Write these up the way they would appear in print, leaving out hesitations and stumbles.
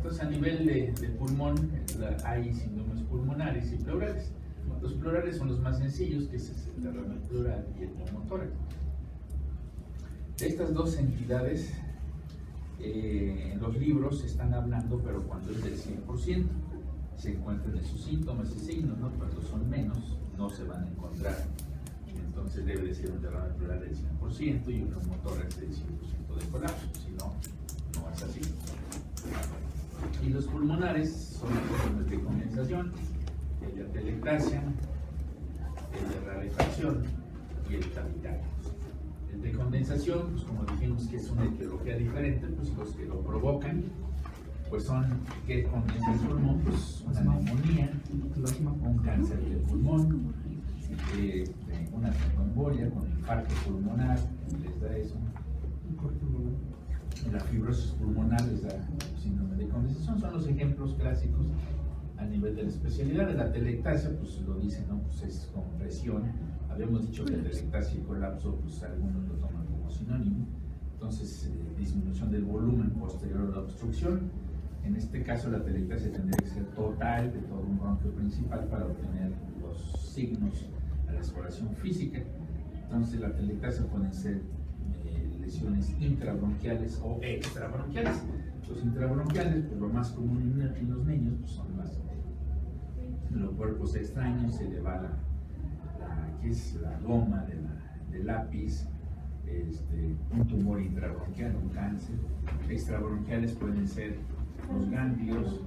Entonces, a nivel de pulmón, hay síndromes pulmonares y pleurales. Los pleurales son los más sencillos, que es el derrame pleural y el neumotórax. De estas dos entidades, en los libros se están hablando, pero cuando es del 100%, se encuentran esos síntomas y signos, ¿no? Cuando son menos, no se van a encontrar. Entonces debe de ser un derrame pleural del 100% y un neumotórax del 100% de colapso, si no, no es así. Y los pulmonares son los de condensación, el de atelectasia, el de rarefacción y el cavitario. El de condensación, pues como dijimos que es una etiología diferente, pues los que lo provocan, pues son que condensa el pulmón, pues una neumonía, un cáncer del pulmón, una tromboembolia con infarto pulmonar, les da eso. La fibrosis pulmonar les da síndrome de condensación. Son los ejemplos clásicos a nivel de la especialidad. De la atelectasia, pues lo dicen, ¿no? Pues es con presión. Habíamos dicho que atelectasia y colapso, pues algunos lo toman como sinónimo. Entonces, disminución del volumen posterior a la obstrucción. En este caso, la atelectasia tendría que ser total de todo un bronquio principal para obtener los signos a la exploración física. Entonces, la atelectasia pueden ser lesiones intrabronquiales o extrabronquiales. Los intrabronquiales, pues lo más común en los niños, pues son los cuerpos extraños, se le va ¿qué es? La goma del lápiz, un tumor intrabronquial, un cáncer. Extrabronquiales pueden ser los ganglios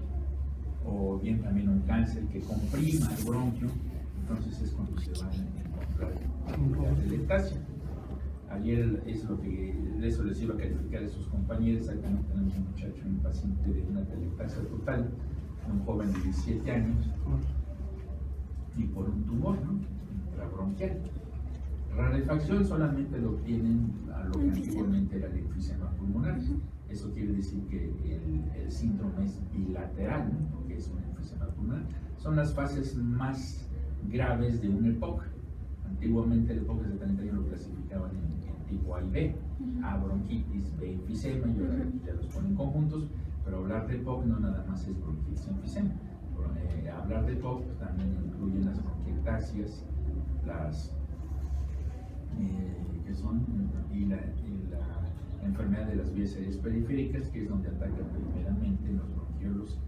o bien también un cáncer que comprima el bronquio. Entonces es cuando se van a encontrar la atelectasia. Ayer es lo que eso les iba a calificar a sus compañeros. Ahí también tenemos un muchacho, un paciente de una atelectasia total, un joven de 17 años, y por un tumor, ¿no? Intrabronquial. Rarefacción solamente lo obtienen a lo que antiguamente era el enfisema pulmonar. Eso quiere decir que el síndrome es bilateral, ¿no? Porque es un enfisema pulmonar. Son las fases más graves de un EPOC. Antiguamente el EPOC de 71 lo clasificaban en tipo A y B, A bronquitis, B enfisema, y ahora ya los ponen conjuntos, pero hablar de EPOC no nada más es bronquitis y enfisema. Hablar de EPOC también incluye las bronquiectasias, las que son y la enfermedad de las vías aéreas periféricas, que es donde atacan primeramente los bronquiolos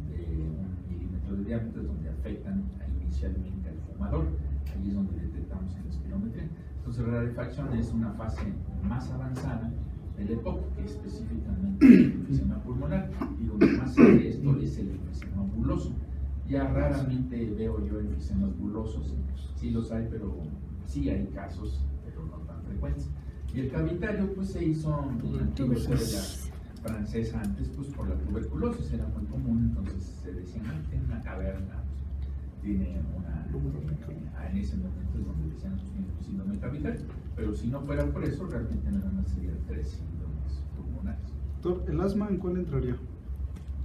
de 1 milímetro de diámetro, donde afectan inicialmente al fumador. Ahí es donde detectamos en la espirometría. Entonces, la rarefacción es una fase más avanzada del EPOC, que es específicamente el enfisema pulmonar, y donde más se ve esto es el enfisema buloso. Ya raramente veo yo enfisemas bulosos, sí los hay, pero sí hay casos, pero no tan frecuentes. Y el cavitario, pues se hizo una antigua escuela francesa antes, pues por la tuberculosis era muy común, entonces se decía, no, tiene una caverna, tiene en ese momento es donde decían que tiene un síndrome cavitario, pero si no fuera por eso, realmente nada más serían 3 síndromes pulmonares. Doctor, ¿el asma en cuál entraría?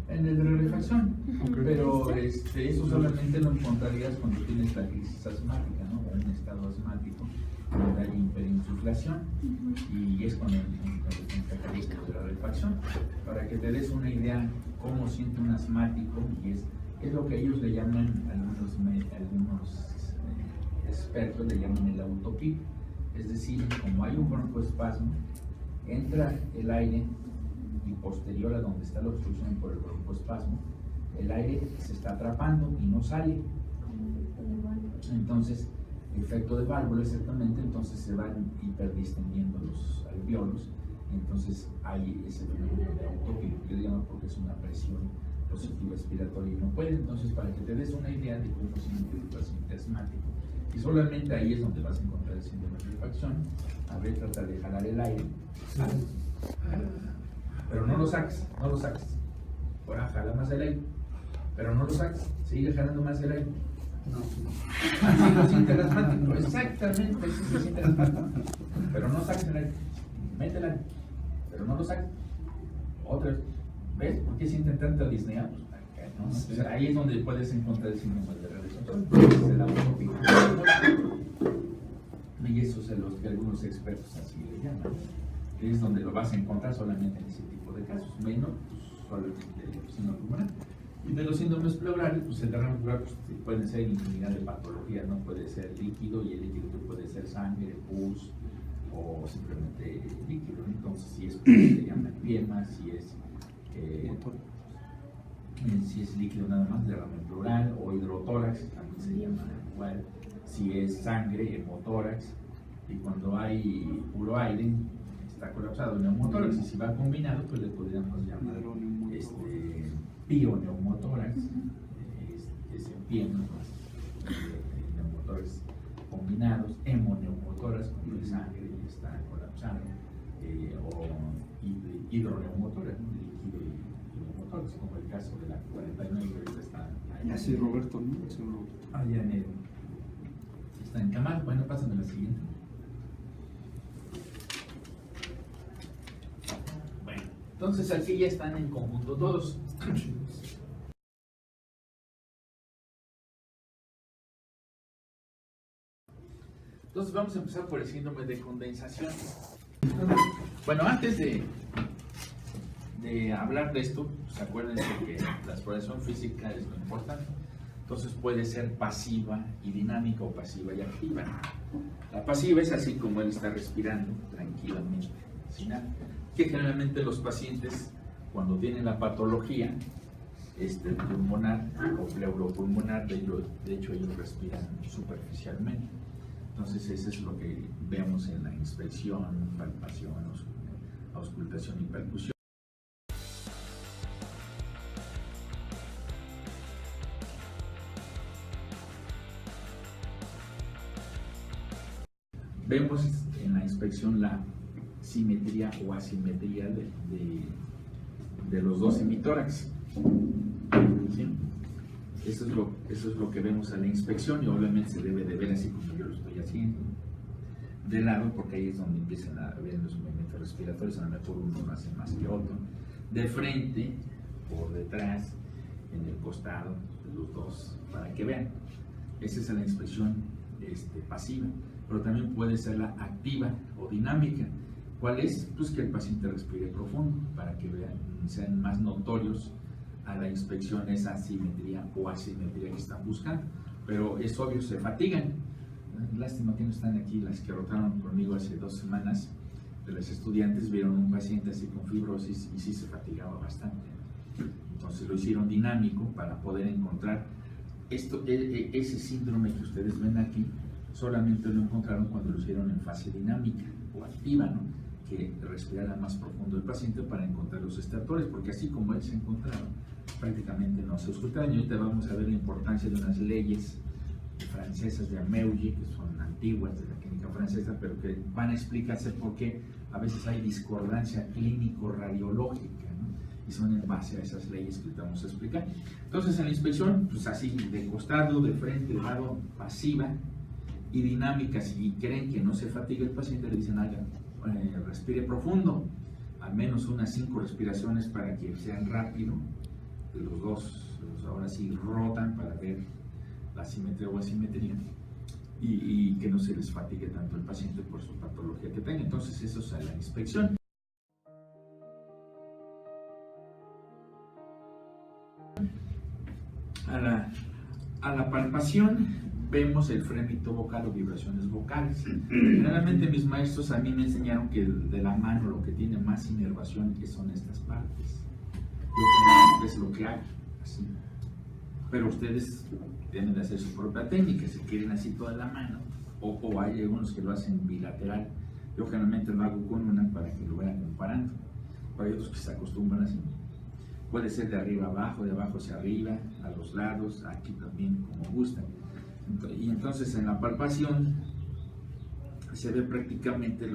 En el de rarefacción, pero eso solamente lo encontrarías cuando tienes la crisis asmática, ¿no? O un estado asmático donde hay hiperinsuflación, y es cuando encontrarías el de rarefacción. Para que te des una idea cómo siente un asmático, y es lo que ellos le llaman, algunos expertos le llaman el autopic, es decir, como hay un broncoespasmo, entra el aire y posterior a donde está la obstrucción por el broncoespasmo, el aire se está atrapando y no sale. Entonces, efecto de válvula exactamente, entonces se van hiperdistendiendo los alveolos, y entonces hay ese fenómeno de autopic, que le llaman porque es una presión positiva expiratoria y no puede. Entonces, para que te des una idea de cómo siente el paciente asmático, y solamente ahí es donde vas a encontrar el síndrome de rarefacción. A ver, trata de jalar el aire, pero no lo saques, no lo saques. Ahora jala más el aire, pero no lo saques, sigue jalando más el aire. No. Así lo siente el asmático, exactamente así se siente el asmático. Pero no saques el aire, mete el aire, pero no lo saques. Otra vez, ¿ves por qué sienten tanta disnea? ¿No? Entonces, ahí es donde puedes encontrar el síndrome de rarefacción, es el autopic. Y eso es lo que algunos expertos así le llaman. Es donde lo vas a encontrar solamente en ese tipo de casos, menos pues, usualmente del síndrome pulmonar. Y de los síndromes pleurales, pues el derrame pleural pues, pueden ser infinidad de patologías, ¿no? Puede ser líquido, y el líquido puede ser sangre, pus o simplemente líquido, ¿no? Entonces, si es pus, se llama empiema, si es líquido nada más, derrame pleural, o hidrotórax, también se llama igual. Si es sangre, hemotórax, y cuando hay puro aire, está colapsado, neumotórax, y si va combinado, pues le podríamos llamar pioneumotórax, es empiema, neumotórax combinados, hemoneumotórax, cuando el sangre está colapsado, o hidroneumotórax, líquido y neumotórax, como el caso de la 49, que ahorita está allá. Sí, Roberto, ¿no? Sí, Roberto. Allá está encamado. Bueno, pásame la siguiente. Bueno, entonces aquí ya están en conjunto todos. Entonces vamos a empezar por el síndrome de condensación. Bueno, antes de hablar de esto, pues acuérdense que la exploración física es lo importante. Entonces puede ser pasiva y dinámica o pasiva y activa. La pasiva es así como él está respirando tranquilamente, sin nada. Que generalmente los pacientes, cuando tienen la patología pulmonar o pleuropulmonar, de hecho ellos respiran superficialmente. Entonces eso es lo que vemos en la inspección, palpación, auscultación y percusión. Vemos en la inspección la simetría o asimetría de los dos hemitórax. ¿Sí? Eso es lo que vemos en la inspección, y obviamente se debe de ver así como yo lo estoy haciendo. De lado, porque ahí es donde empiezan a ver los movimientos respiratorios, a lo mejor uno lo hace más que otro. De frente, por detrás, en el costado, los dos, para que vean. Esa es la inspección pasiva, pero también puede ser la activa o dinámica. ¿Cuál es? Pues que el paciente respire profundo, para que vean, sean más notorios a la inspección esa simetría o asimetría que están buscando. Pero es obvio, se fatigan. Lástima que no están aquí las que rotaron conmigo hace 2 semanas, de las estudiantes. Vieron un paciente así con fibrosis y sí se fatigaba bastante. Entonces lo hicieron dinámico para poder encontrar ese síndrome que ustedes ven aquí. Solamente lo encontraron cuando lo hicieron en fase dinámica o activa, ¿no? Que respirara más profundo el paciente para encontrar los estertores, porque así como él se encontraba, prácticamente no se auscultaban. Y ahorita vamos a ver la importancia de unas leyes francesas de Ameugy, que son antiguas de la clínica francesa, pero que van a explicarse por qué a veces hay discordancia clínico-radiológica, ¿no? Y son en base a esas leyes que te vamos a explicar. Entonces, en la inspección, pues así, de costado, de frente, de lado, pasiva y dinámica. Si creen que no se fatiga el paciente, le dicen, respire profundo, al menos unas 5 respiraciones para que sean rápido. Los dos, ahora sí, rotan para ver la simetría o asimetría, y que no se les fatigue tanto el paciente por su patología que tenga. Entonces, eso es la inspección. A la palpación vemos el frémito vocal o vibraciones vocales. Generalmente mis maestros a mí me enseñaron que de la mano lo que tiene más inervación que son estas partes. Yo es lo que hago, así. Pero ustedes deben de hacer su propia técnica, si quieren así toda la mano, o hay algunos que lo hacen bilateral. Yo generalmente lo hago con una para que lo vayan comparando. Hay otros que se acostumbran así. Puede ser de arriba a abajo, de abajo hacia arriba, a los lados, aquí también, como gustan. Y entonces en la palpación se ve prácticamente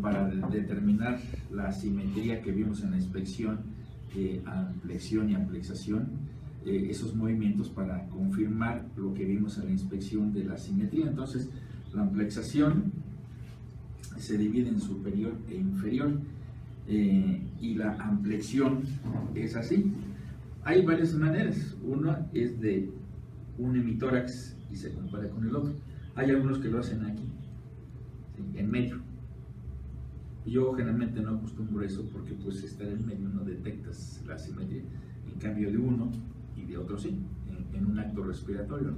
para determinar la simetría que vimos en la inspección, amplexión y amplexación, esos movimientos para confirmar lo que vimos en la inspección de la simetría. Entonces, la amplexación se divide en superior e inferior, y la amplexión es así. Hay varias maneras. Una es de un hemitórax y se compara con el otro. Hay algunos que lo hacen aquí, ¿sí?, en medio. Yo generalmente no acostumbro eso porque pues estar en medio no detectas la asimetría, en cambio de uno y de otro sí, en un acto respiratorio, ¿no?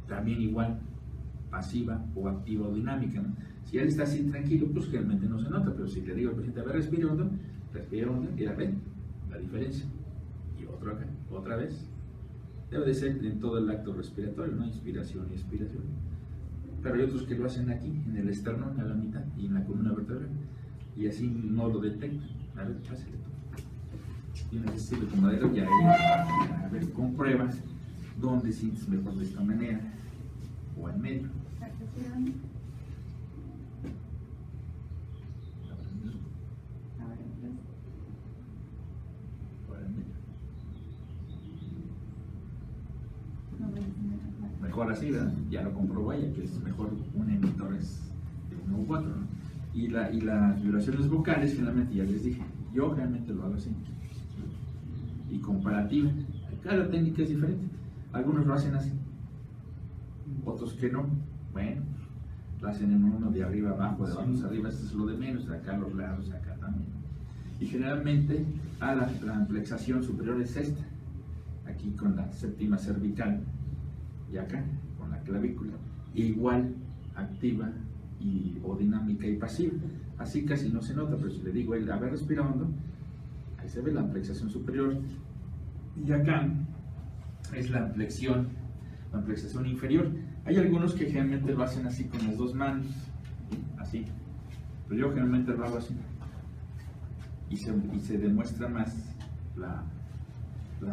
También igual, pasiva o activa o dinámica, ¿no? Si él está así tranquilo, pues realmente no se nota, pero si le digo al paciente, a ver, respira hondo, y la ven, la diferencia. Y otro acá, otra vez. Debe de ser en todo el acto respiratorio, ¿no? Inspiración y expiración. Pero hay otros que lo hacen aquí, en el esternón, a la mitad, y en la columna vertebral. Y así no lo detectan. A ver, pásale. Tienes ese estilo de madero, ya a ver, comprueba dónde sientes mejor de esta manera, o en medio. Mejor así, ¿verdad? Ya lo comprobó ella, que es mejor un emisor de 1 u 4, ¿no? Y las vibraciones vocales, generalmente ya les dije, yo realmente lo hago así. Y comparativa, cada técnica es diferente. Algunos lo hacen así, otros que no. Bueno, lo hacen en uno de arriba abajo, de abajo hacia arriba, esto es lo de menos, de acá los lados, de acá también. Y generalmente la amplexación superior es esta, aquí con la séptima cervical, y acá con la clavícula, igual activa o dinámica y pasiva. Así casi no se nota, pero si le digo, a ver, respira hondo, ahí se ve la amplexación superior, y acá es la amplexación inferior. Hay algunos que generalmente lo hacen así con las dos manos, así, pero yo generalmente lo hago así, y se demuestra más la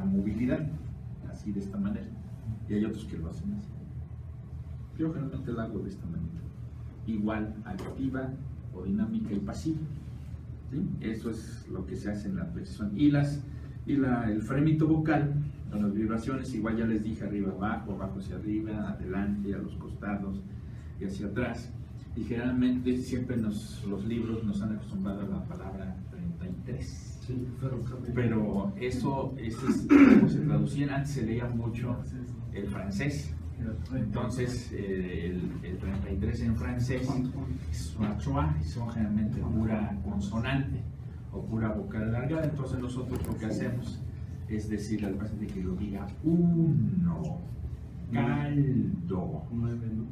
movilidad, así de esta manera. Y hay otros que lo hacen así. Yo generalmente lo hago de esta manera. Igual, activa o dinámica y pasiva. ¿Sí? Eso es lo que se hace en la flexión. Y el frémito vocal, con las vibraciones, igual ya les dije, arriba, abajo hacia arriba, adelante, a los costados y hacia atrás. Y generalmente siempre los libros nos han acostumbrado a la palabra 33. Sí, pero eso es como se traducía, antes se leía mucho el francés. Entonces, el 33 en francés son generalmente pura consonante o pura vocal alargada. Entonces, nosotros lo que hacemos es decirle al paciente que lo diga uno, caldo,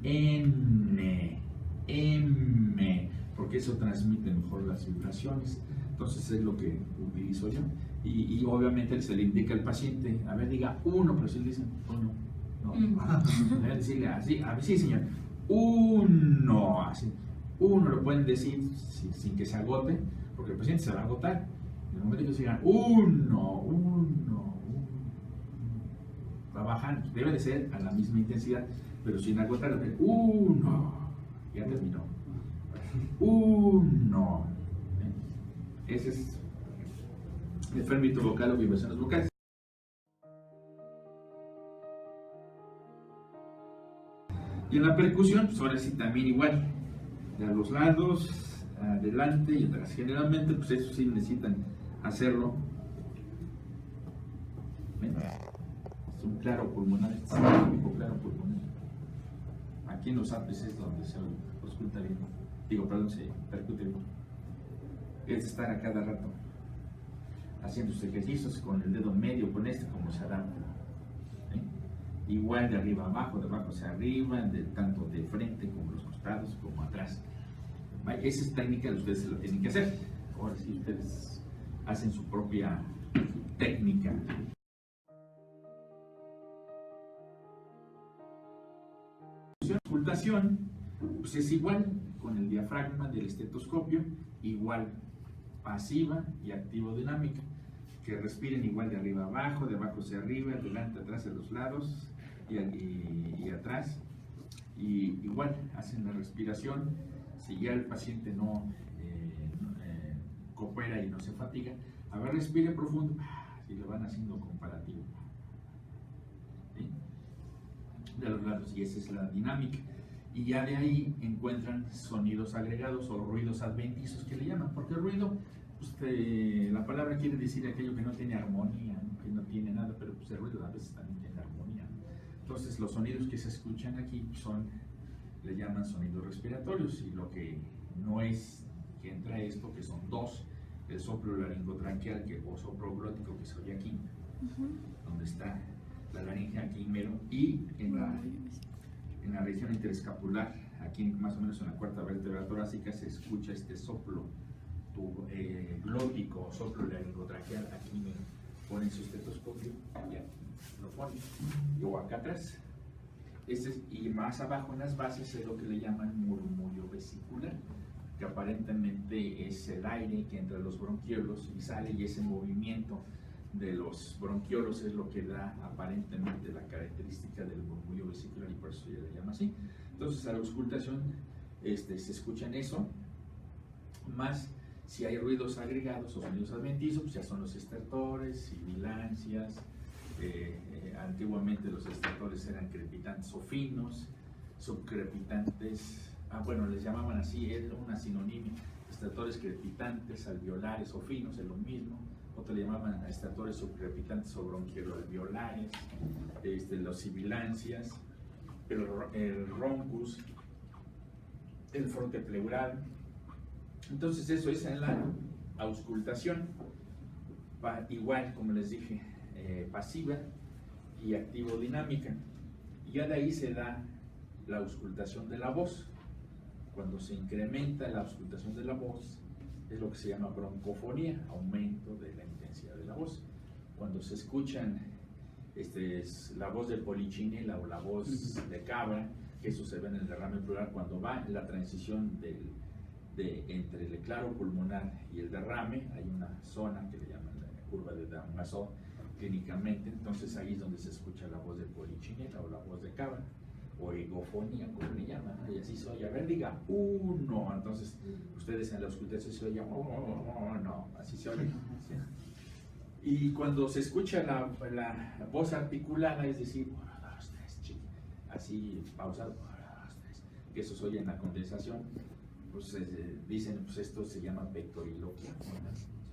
n, m, porque eso transmite mejor las vibraciones. Entonces, es lo que utilizo yo. Y obviamente se le indica al paciente, a ver, diga uno, pero si le dicen uno. No, deben decirle así, a ver, sí señor, uno, así, uno lo pueden decir sin que se agote, porque el paciente se va a agotar. En el momento que se digan uno, va bajando, debe de ser a la misma intensidad, pero sin agotar, uno, ya terminó, uno, ese es el frémito vocal o vibraciones vocales. Y en la percusión, pues ahora sí también igual, de a los lados, adelante y atrás. Generalmente, pues eso sí necesitan hacerlo. ¿Ven? Es un claro pulmonar, es un típico claro pulmonar. Aquí en los ápices es donde se ausculta bien. Se percute bien. Es estar a cada rato haciendo sus ejercicios con el dedo medio, con como se adapta. Igual de arriba a abajo, de abajo hacia arriba, tanto de frente como los costados, como atrás. Esa es técnica, ustedes se la tienen que hacer. Ahora sí, ustedes hacen su propia técnica. La auscultación, pues es igual con el diafragma del estetoscopio, igual pasiva y activo-dinámica. Que respiren igual de arriba a abajo, de abajo hacia arriba, adelante, atrás, a los lados y atrás. Y igual hacen la respiración. Si ya el paciente no coopera y no se fatiga, a ver, respire profundo y lo van haciendo comparativo. ¿Sí? De los lados, y esa es la dinámica. Y ya de ahí encuentran sonidos agregados o ruidos adventizos que le llaman, porque el ruido, pues, la palabra quiere decir aquello que no tiene armonía, ¿no? Que no tiene nada, pero pues el ruido a veces también tiene armonía, ¿no? Entonces los sonidos que se escuchan aquí le llaman sonidos respiratorios, y lo que no es que entra esto, que son dos: el soplo laringotranqueal o soplo glótico, que se oye aquí, donde está la laringe aquí mero, y en la región interescapular, aquí más o menos en la cuarta vértebra torácica, se escucha este soplo glótico o soplo laringotranqueal. Aquí me ponen su estetoscopio y aquí lo ponen, o acá atrás. Y más abajo en las bases es lo que le llaman murmullo vesicular, que aparentemente es el aire que entra a los bronquiolos y sale, y ese movimiento de los bronquiolos es lo que da aparentemente la característica del murmullo vesicular, y por eso ya le llama así. Entonces a la auscultación se escuchan eso, más si hay ruidos agregados o sonidos adventizos, pues ya son los estertores, sibilancias. Antiguamente los estertores eran crepitantes o finos, subcrepitantes, bueno, les llamaban así, era una sinonimia: estertores crepitantes, alveolares o finos, es lo mismo. Otros le llamaban estertores subcrepitantes o bronquioalveolares, los sibilancias, el roncus, el fronte pleural. Entonces eso es en la auscultación. Igual, como les dije, pasiva y activo-dinámica. Y ya de ahí se da la auscultación de la voz. Cuando se incrementa la auscultación de la voz, es lo que se llama broncofonía, aumento de la intensidad de la voz. Cuando se escuchan la voz de polichinela o la voz de cabra, que eso se ve en el derrame pleural, cuando va en la transición entre el claro pulmonar y el derrame, hay una zona que le llaman la curva de Darmazón clínicamente. Entonces ahí es donde se escucha la voz de polichinela o la voz de cabra, o egofonía, como le llaman, y así se oye. A ver, diga uno. Entonces ustedes en la auscultación se oye no, así se oye. ¿Sí? Y cuando se escucha la voz articulada, es decir, 1, 2, 3, así pausado, 1, 2, 3, que eso se oye en la condensación, pues dicen, pues esto se llama pectoriloquia,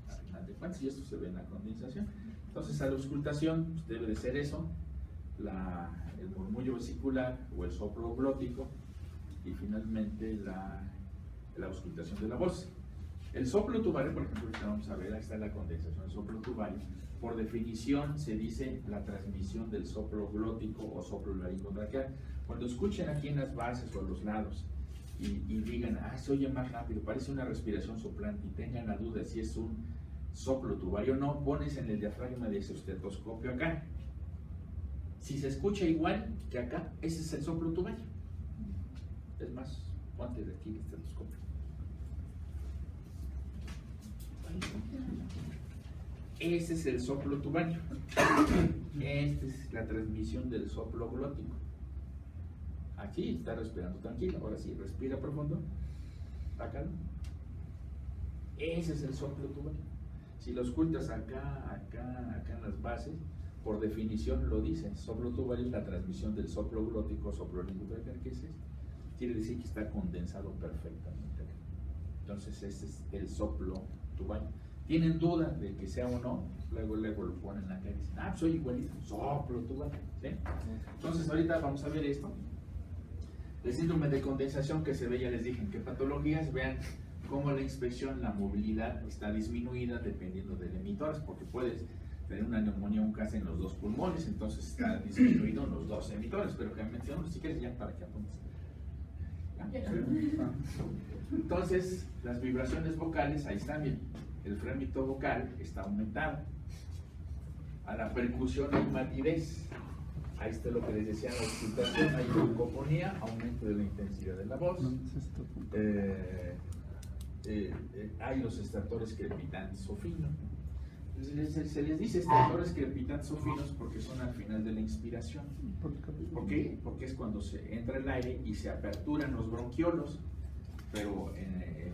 al final de cuentas, y esto se ve en la condensación. Entonces a la auscultación pues, debe de ser eso: el murmullo vesicular o el soplo glótico, y finalmente la auscultación de la voz. El soplo tubario, por ejemplo, ahorita vamos a ver, ahí está la condensación. El soplo tubario, por definición, se dice la transmisión del soplo glótico o soplo laringotranqueal. Cuando escuchen aquí en las bases o a los lados y digan, se oye más rápido, parece una respiración soplante, y tengan la duda si es un soplo tubario o no, pones en el diafragma de ese estetoscopio acá. Si se escucha igual que acá, ese es el soplo tubario. Es más, ponte de aquí el estetoscopio. Ese es el soplo tubario. Esta es la transmisión del soplo glótico. Aquí está respirando tranquilo. Ahora sí, respira profundo. Acá. Ese es el soplo tubario. Si lo auscultas acá en las bases, por definición lo dice: soplo tubario es la transmisión del soplo glótico, soplo laringotranqueal, que es este. Quiere decir que está condensado perfectamente. Entonces ese es el soplo tubario. ¿Tienen duda de que sea o no? Luego lo ponen acá y dicen, soy igualito, soplo tubario. ¿Sí? Entonces ahorita vamos a ver esto. El síndrome de condensación, que se ve, ya les dije en qué patologías. Vean cómo la inspección, la movilidad está disminuida dependiendo del emitor, porque puedes tener una neumonía, un cáncer en los dos pulmones, entonces está disminuido en los dos emitores, pero que menciono, si quieres, ya para que apuntes. Entonces, las vibraciones vocales, ahí están bien. El frémito vocal está aumentado. A la percusión hay matidez. Ahí está lo que les decía en la auscultación: hay broncofonía, aumento de la intensidad de la voz. Hay los estertores crepitantes o finos. Se les dice estertores crepitantes o finos porque son al final de la inspiración. ¿Por qué? Porque es cuando se entra el aire y se aperturan los bronquiolos, pero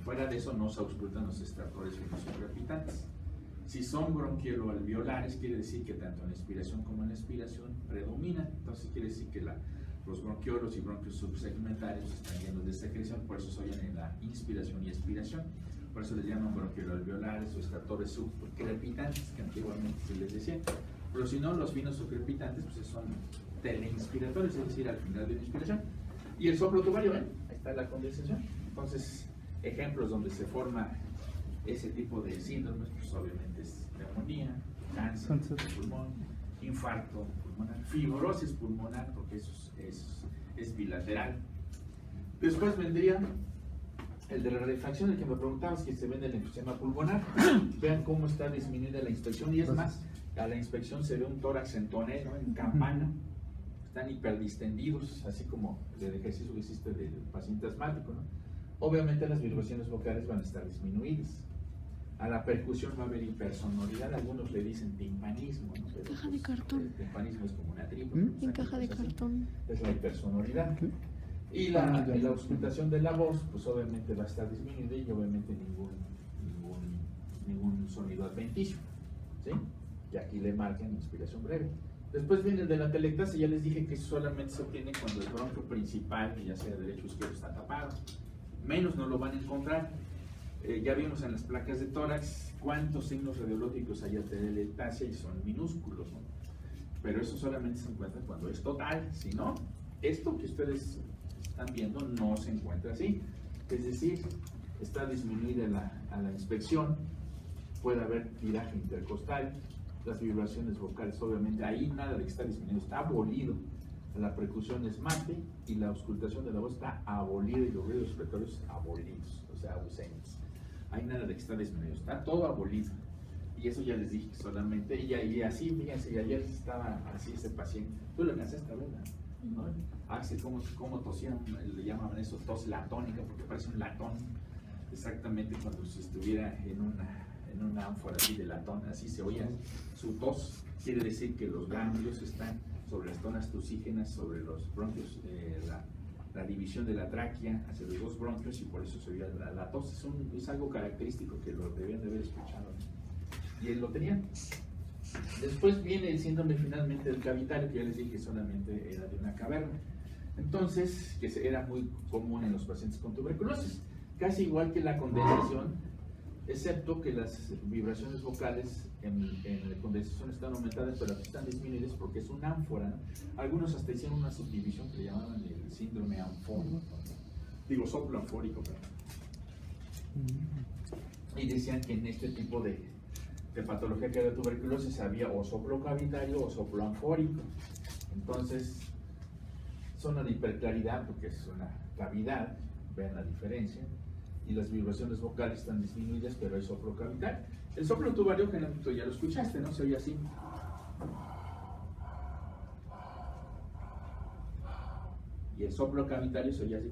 fuera de eso no se auscultan los estertores finos o crepitantes. Si son bronquioalveolares, quiere decir que tanto en la inspiración como en la expiración predominan. Entonces quiere decir que los bronquiolos y bronquios subsegmentarios están llenos de secreción, por eso se oyen en la inspiración y expiración. Por eso les llaman bronquioalveolares o estertores subcrepitantes, que antiguamente se les decía. Pero si no, los finos subcrepitantes pues son teleinspiratorios, es decir, al final de la inspiración. Y el soplo tubario, ¿ven? Ahí está la condensación. Entonces, ejemplos donde se forma ese tipo de síndromes, pues obviamente es neumonía, cáncer de pulmón, infarto pulmonar, fibrosis pulmonar, porque eso es bilateral. Después vendría el de la rarefacción, el que me preguntabas, que se ve en el enfisema pulmonar. Vean cómo está disminuida la inspección, y es más, a la inspección se ve un tórax en tonel, ¿no? En campana, están hiperdistendidos, así como el ejercicio que hiciste del paciente asmático, ¿no? Obviamente las vibraciones vocales van a estar disminuidas. A la percusión va a haber hipersonoridad, algunos le dicen timpanismo, ¿no? Pero, caja de cartón. el timpanismo es como una tripa. En caja de cartón. Es la hipersonoridad. Y la auscultación de la voz, pues obviamente va a estar disminuida, y obviamente ningún sonido adventicio, ¿sí? Y aquí le marcan inspiración breve. Después viene el de la telectasia. Ya les dije que solamente se obtiene cuando el bronquio principal, que ya sea derecho o izquierdo, está tapado. Menos no lo van a encontrar. Ya vimos en las placas de tórax cuántos signos radiológicos hay de telectasia, y son minúsculos, ¿no? Pero eso solamente se encuentra cuando es total. Si no, esto que ustedes están viendo no se encuentra así. Es decir, está disminuida a la inspección, puede haber tiraje intercostal, las vibraciones vocales, obviamente ahí nada de que está disminuido, está abolido. La percusión es mate, y la auscultación de la voz está abolida, y los ruidos respiratorios abolidos, o sea, ausentes. Hay nada de que está disminuido, está todo abolido. Y eso ya les dije solamente, y así, fíjense, y ayer estaba así ese paciente. Tú lo alcanzaste a ver, ¿no? Axel, cómo tosían, le llamaban eso tos latónica, porque parece un latón, exactamente cuando si estuviera en una ánfora así de latón, así se oía su tos. Quiere decir que los ganglios están sobre las zonas tosígenas, sobre los bronquios, la división de la tráquea hacia los dos bronquios, y por eso se oía la tos. Es algo característico que lo debían de haber escuchado, ¿no? Y él lo tenía. Después viene el síndrome finalmente del cavitario, que ya les dije que solamente era de una caverna. Entonces, que era muy común en los pacientes con tuberculosis, casi igual que la condensación, excepto que las vibraciones vocales en la condensación están aumentadas, pero aquí están disminuidas porque es una ánfora, ¿no? Algunos hasta hicieron una subdivisión que le llamaban el síndrome anfórico, digo soplo anfórico, perdón. Y decían que en este tipo de patología que era tuberculosis había o soplo cavitario o soplo anfórico. Entonces, zona de hiperclaridad porque es una cavidad, vean la diferencia, y las vibraciones vocales están disminuidas, pero hay soplo cavitario. El soplo tubario, generalmente ya lo escuchaste, ¿no? Se oye así. Y el soplo cavitario se oye así.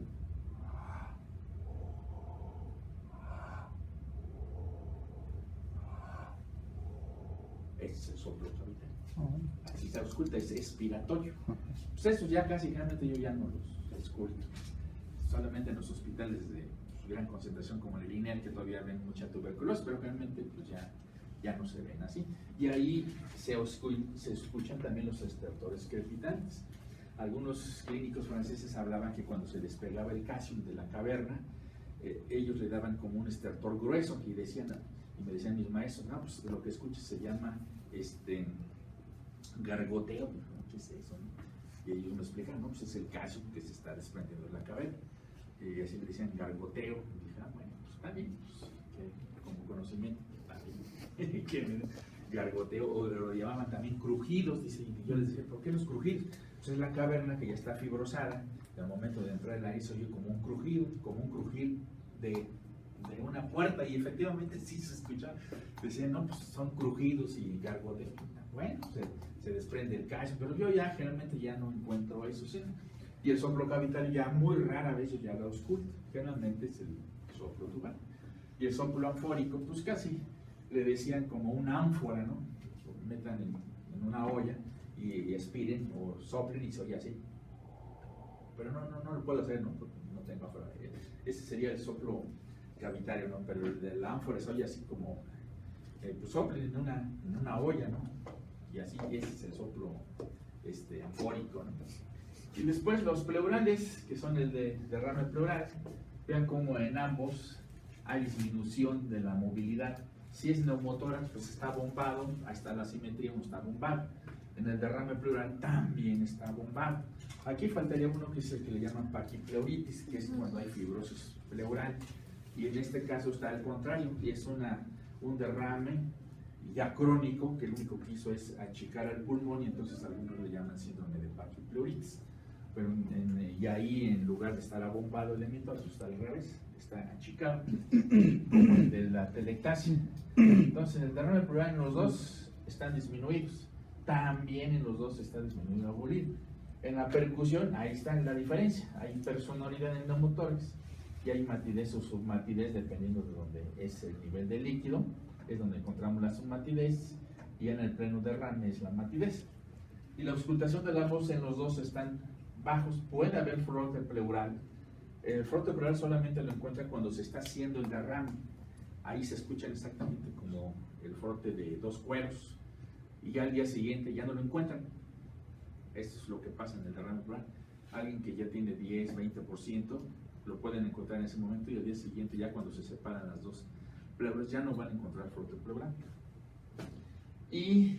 Ese es el soplo cavitario. Así se ausculta, es expiratorio. Pues eso ya casi generalmente yo ya no los esculto. Solamente en los hospitales de gran concentración como el INER, que todavía ven mucha tuberculosis, pero realmente pues ya no se ven así. Y ahí se escuchan también los estertores crepitantes. Algunos clínicos franceses hablaban que cuando se despegaba el calcium de la caverna, ellos le daban como un estertor grueso, y me decían mis maestros, no, pues lo que escuchas se llama gargoteo, ¿no? ¿Qué es eso? ¿No? Y ellos me explican, no, pues es el calcium que se está desprendiendo de la caverna. Y así le decían gargoteo. Y dije, bueno, pues está bien, pues, como conocimiento, también. Que gargoteo, o lo llamaban también crujidos, dice. Y yo les decía, ¿por qué los crujidos? Pues es la caverna que ya está fibrosada, y al momento de entrar el aire se oye como un crujir de una puerta, y efectivamente sí se escucha. Decían, no, pues son crujidos y gargoteo. Bueno, se desprende el calcio, pero yo ya generalmente ya no encuentro eso, ¿sí? Y el soplo cavitario ya muy rara vez yo ya lo ausculto, generalmente es el soplo tubal. Y el soplo anfórico, pues casi le decían como una ánfora, ¿no? Lo metan en una olla y expiren o soplen y se oye así. Pero no lo puedo hacer, no, porque no tengo afuera. Ese sería el soplo cavitario, ¿no? Pero el de la ánfora se oye así como, pues soplen en una olla, ¿no? Y así, ese es el soplo anfórico, ¿no? Y después los pleurales, que son el de derrame pleural. Vean cómo en ambos hay disminución de la movilidad. Si es neumotórax, pues está bombado, ahí está la simetría, no está bombado. En el derrame pleural también está bombado. Aquí faltaría uno que es el que le llaman paquipleuritis, que es cuando hay fibrosis pleural. Y en este caso está al contrario, y es un derrame ya crónico, que lo único que hizo es achicar al pulmón, y entonces algunos le llaman síndrome de papillopleuris. Pero y ahí, en lugar de estar abombado el emitor, eso está al revés, está achicado, como el de la atelectasia. Entonces, el derrame pleural en los dos están disminuidos. También en los dos está disminuido el abulino. En la percusión, ahí está la diferencia. Hay hipersonoridad en neumotores y hay matidez o submatidez dependiendo de dónde es el nivel de líquido. Es donde encontramos la submatidez, y en el pleno derrame es la matidez. Y la auscultación de la voz en los dos están bajos. Puede haber frote pleural. El frote pleural solamente lo encuentra cuando se está haciendo el derrame. Ahí se escuchan exactamente como el frote de dos cueros, y ya al día siguiente ya no lo encuentran. Esto es lo que pasa en el derrame pleural. Alguien que ya tiene 10, 20%, lo pueden encontrar en ese momento, y al día siguiente, ya cuando se separan las dos pleuras, ya no van a encontrar frote pleural. Y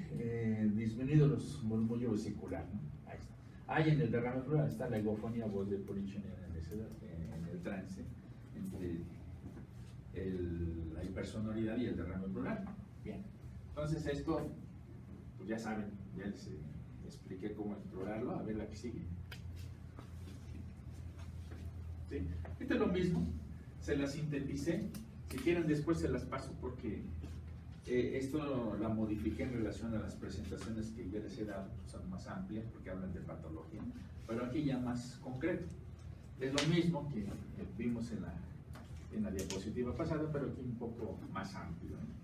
disminuido los murmullo vesicular, ¿no? Ahí está. Ahí en el derrame pleural está la egofonía, voz de Polichinela en el trance entre la hipersonoridad y el derrame pleural. Bien, entonces esto, pues ya saben, ya les expliqué cómo explorarlo. A ver la que sigue. ¿Sí? Esto es lo mismo, se las sinteticé. Si quieren después se las paso, porque esto la modifiqué en relación a las presentaciones que ya les he dado, son más amplias porque hablan de patología, pero aquí ya más concreto. Es lo mismo que vimos en la diapositiva pasada, pero aquí un poco más amplio, ¿no?